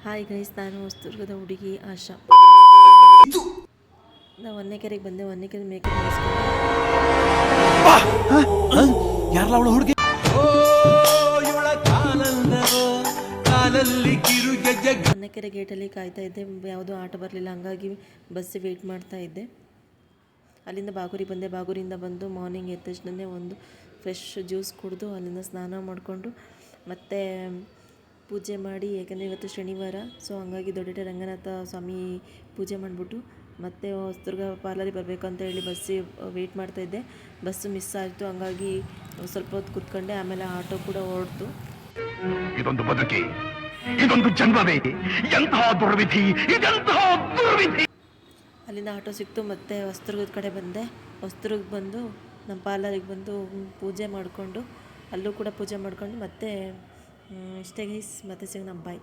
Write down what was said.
Hi guys, ನಾನು ಹೊಸದುರ್ಗದ ಹುಡುಗಿ ಆಶಾ. ನಾವು ಹೊನ್ನೆಕೆರೆಗೆ ಬಂದೆ. ಹೊನ್ನೆಕೆರೆ ಮೇಕಪ್ ಹೊನ್ನೆಕೆರೆ ಗೇಟಲ್ಲಿ ಕಾಯ್ತಾ ಇದ್ದೆ. ಯಾವುದೋ ಆಟೋ ಬರಲಿಲ್ಲ, ಹಂಗಾಗಿ ಬಸ್ ವೆಯ್ಟ್ ಮಾಡ್ತಾ ಇದ್ದೆ. ಅಲ್ಲಿಂದ ಬಾಗೂರಿಗೆ ಬಂದೆ. ಬಾಗೂರಿಂದ ಬಂದು ಮಾರ್ನಿಂಗ್ ಎದ್ದ ತಕ್ಷಣವೇ ಒಂದು ಫ್ರೆಶ್ ಜ್ಯೂಸ್ ಕುಡಿದು ಅಲ್ಲಿಂದ ಸ್ನಾನ ಮಾಡಿಕೊಂಡು ಮತ್ತೆ ಪೂಜೆ ಮಾಡಿ, ಏಕೆಂದರೆ ಇವತ್ತು ಶನಿವಾರ, ಸೊ ಹಂಗಾಗಿ ದೊಡ್ಡ ರಂಗನಾಥ ಸ್ವಾಮಿ ಪೂಜೆ ಮಾಡಿಬಿಟ್ಟು ಮತ್ತೆ ಹೊಸದುರ್ಗ ಪಾರ್ಲರಿಗೆ ಬರಬೇಕು ಅಂತ ಹೇಳಿ ಬಸ್ಸಿಗೆ ವೆಯ್ಟ್ ಮಾಡ್ತಾಯಿದ್ದೆ. ಬಸ್ಸು ಮಿಸ್ ಆಯಿತು, ಹಂಗಾಗಿ ಸ್ವಲ್ಪ ಹೊತ್ತು ಕೂತ್ಕೊಂಡೆ. ಆಮೇಲೆ ಆಟೋ ಕೂಡ ಹೊರಡ್ತು. ಇದೊಂದು ಬದುಕಿ, ಇದೊಂದು ಜನ್ಮವೇ, ಎಂತಹ ದುರ್ವಿಧಿ, ಇದೆಂತಹ ದುರ್ವಿಧಿ. ಅಲ್ಲಿಂದ ಆಟೋ ಸಿಕ್ತು, ಮತ್ತೆ ಹೊಸದುರ್ಗದ ಕಡೆ ಬಂದೆ. ಹೊಸದುರ್ಗಕ್ಕೆ ಬಂದು ನಮ್ಮ ಪಾರ್ಲರಿಗೆ ಬಂದು ಪೂಜೆ ಮಾಡಿಕೊಂಡು, ಅಲ್ಲೂ ಕೂಡ ಪೂಜೆ ಮಾಡಿಕೊಂಡು ಮತ್ತೆ ಇಷ್ಟೇ ಗೈಸ್. ಮತ್ತೆ ಸಿಗೋಣ, ಬಾಯ್.